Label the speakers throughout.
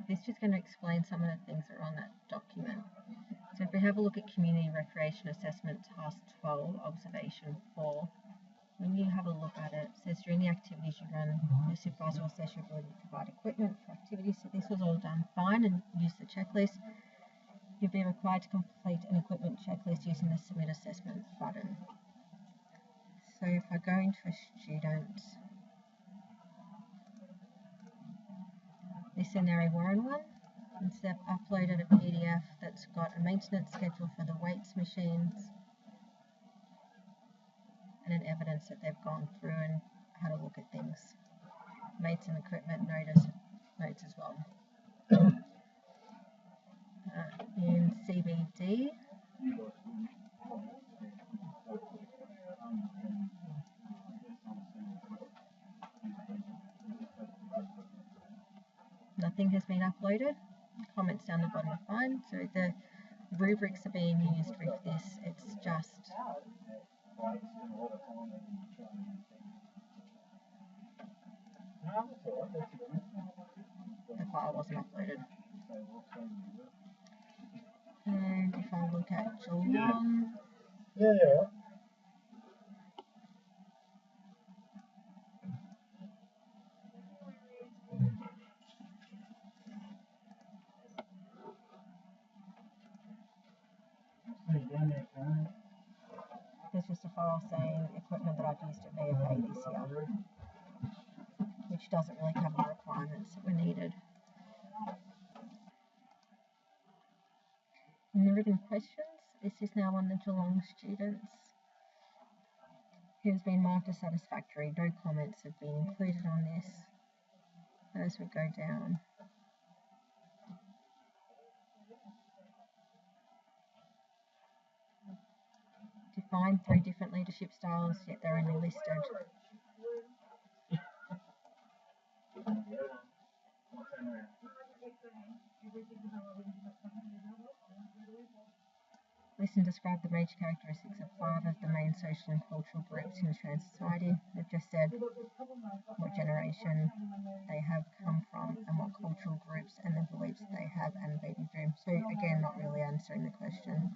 Speaker 1: This is going to explain some of the things that are on that document. So if we have a look at Community Recreation Assessment Task 12, Observation 4, when you have a look at it, it says during the activities you run, your supervisor will assess your ability to provide equipment for activities. So this was all done fine and use the checklist. You'll be required to complete an equipment checklist using the Submit Assessment button. So if I go into a student, this Ceneri Warren one, and so I've uploaded a PDF that's got a maintenance schedule for the weights machines and an evidence that they've gone through and had a look at things. Made some equipment notes as well. In CBD, nothing has been uploaded. Comments down the bottom are fine. So the rubrics are being used with this. It's just the file wasn't uploaded. And if I look at Geelong, there's just a file saying equipment that I've used at VFA this year, which doesn't really cover the requirements that were needed. In the written questions, this is now on the Geelong students who has been marked as satisfactory. No comments have been included on this. As we go down, define 3 different leadership styles, yet they're only listed. Listen, describe the major characteristics of 5 of the main social and cultural groups in Australian society. They've just said what generation they have come from and what cultural groups and the beliefs they have and baby boom. So again, not really answering the question.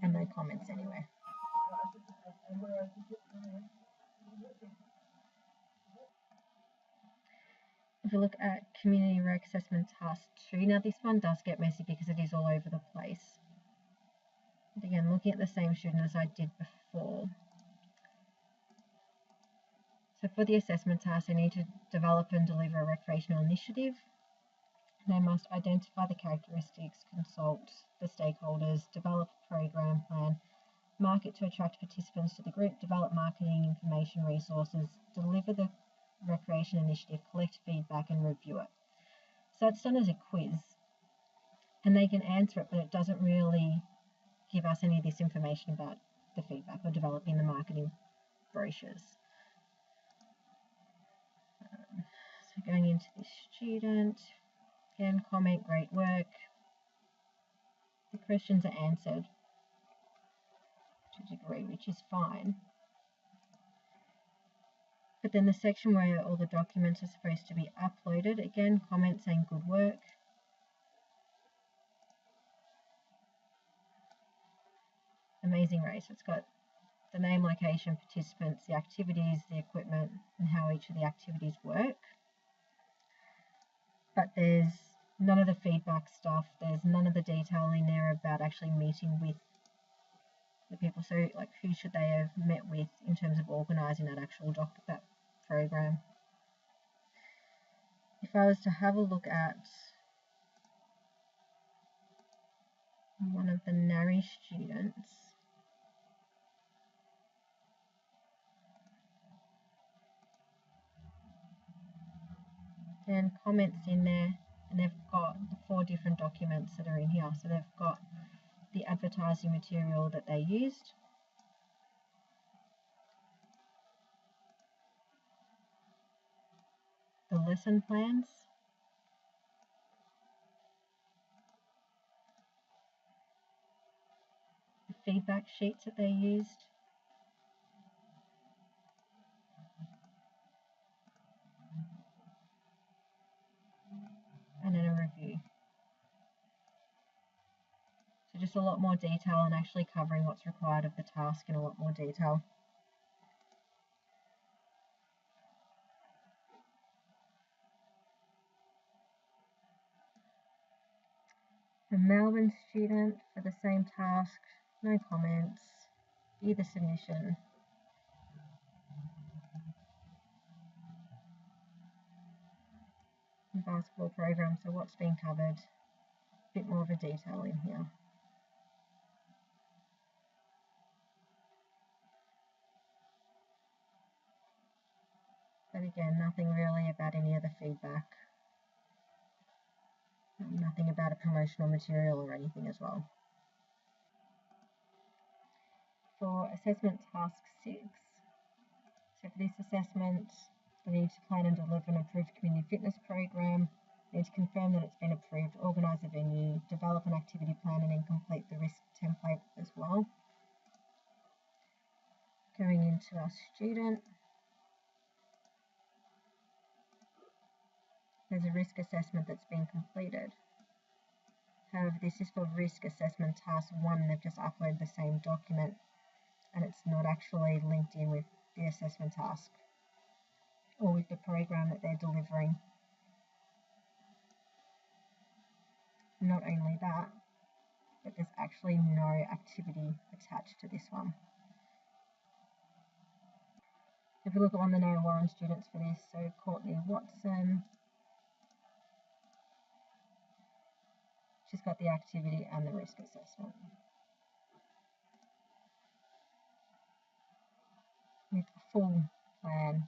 Speaker 1: And no comments anyway. If we look at Community Rec Assessment Task 2, now this one does get messy because it is all over the place. But again, looking at the same student as I did before. So for the assessment task, they need to develop and deliver a recreational initiative. They must identify the characteristics, consult the stakeholders, develop a program plan, market to attract participants to the group, develop marketing information resources, deliver the recreation initiative, collect feedback and review it. So it's done as a quiz and they can answer it, but it doesn't really give us any of this information about the feedback or developing the marketing brochures. So going into this student, again, comment, great work. The questions are answered to a degree, which is fine. But then the section where all the documents are supposed to be uploaded, again, comment saying good work. Amazing Race. It's got the name, location, participants, the activities, the equipment, and how each of the activities work. But there's none of the feedback stuff. There's none of the detail in there about actually meeting with the people. So, like, who should they have met with in terms of organising that actual that program? If I was to have a look at one of the NARI students, then comments in there, and they've got the 4 different documents that are in here. So they've got the advertising material that they used, the lesson plans, the feedback sheets that they used, just a lot more detail and actually covering what's required of the task in a lot more detail. The Melbourne student for the same task, no comments, view the submission. And basketball program, so what's being covered, a bit more of a detail in here. But again, nothing really about any of the feedback. Nothing about a promotional material or anything as well. For assessment task 6, so for this assessment, they need to plan and deliver an approved community fitness program, they need to confirm that it's been approved, organise a venue, develop an activity plan, and then complete the risk template as well. Going into our student, there's a risk assessment that's been completed. However, this is for risk assessment task 1, they've just uploaded the same document and it's not actually linked in with the assessment task or with the program that they're delivering. Not only that, but there's actually no activity attached to this one. If we look at one of the no warrant students for this, so Courtney Watson, she's got the activity and the risk assessment. With a full plan,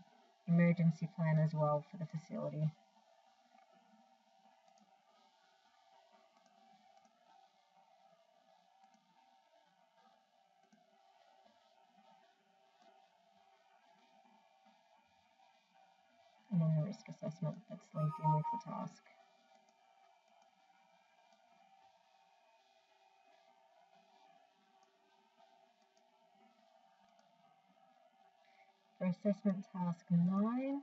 Speaker 1: emergency plan as well for the facility. And then the risk assessment that's linked in with the task. For assessment task 9,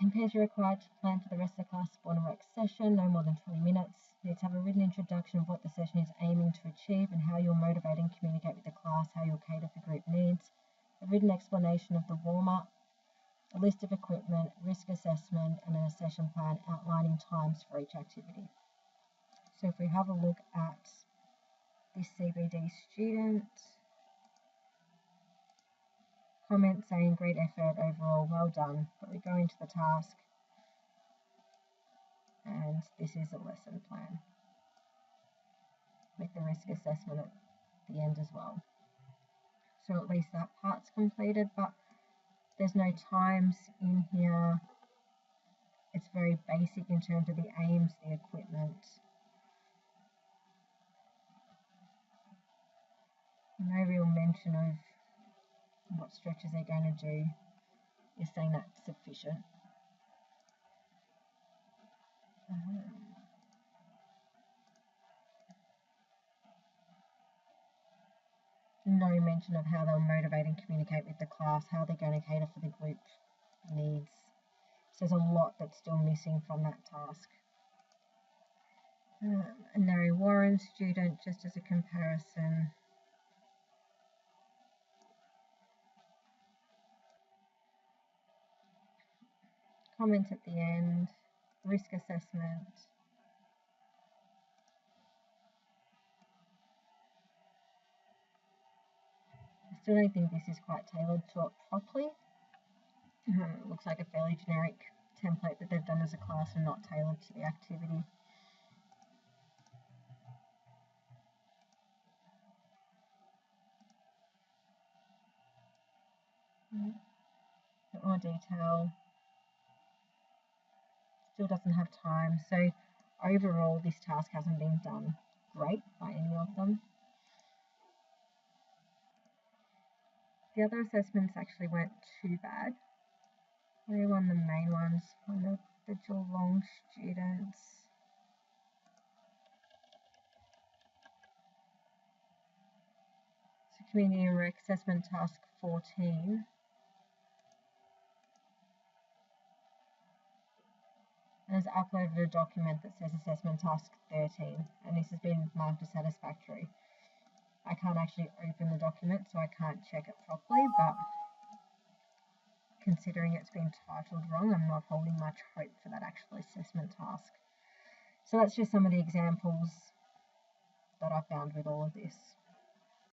Speaker 1: Impairs are required to plan for the rest of the class support and work session, no more than 20 minutes. You need to have a written introduction of what the session is aiming to achieve and how you'll motivate and communicate with the class, how you'll cater for group needs. A written explanation of the warm-up, a list of equipment, risk assessment, and then a session plan outlining times for each activity. So if we have a look at this CBD student, comment saying great effort overall, well done, but we go into the task and this is a lesson plan with the risk assessment at the end as well. So at least that part's completed, but there's no times in here. It's very basic in terms of the aims, the equipment. No real mention of what stretches they're going to do. You're saying that's sufficient. No mention of how they'll motivate and communicate with the class, how they're going to cater for the group needs. So there's a lot that's still missing from that task. A Narre Warren student, just as a comparison. Comment at the end, risk assessment. I still don't think this is quite tailored to it properly. It looks like a fairly generic template that they've done as a class and not tailored to the activity. A bit more detail. Still doesn't have time. So overall, this task hasn't been done great by any of them. The other assessments actually weren't too bad. They were the main ones, one of the Geelong students. So community and rec assessment task 14. has uploaded a document that says assessment task 13, and this has been marked as satisfactory. I can't actually open the document, so I can't check it properly, but considering it's been titled wrong, I'm not holding much hope for that actual assessment task. So that's just some of the examples that I found with all of this.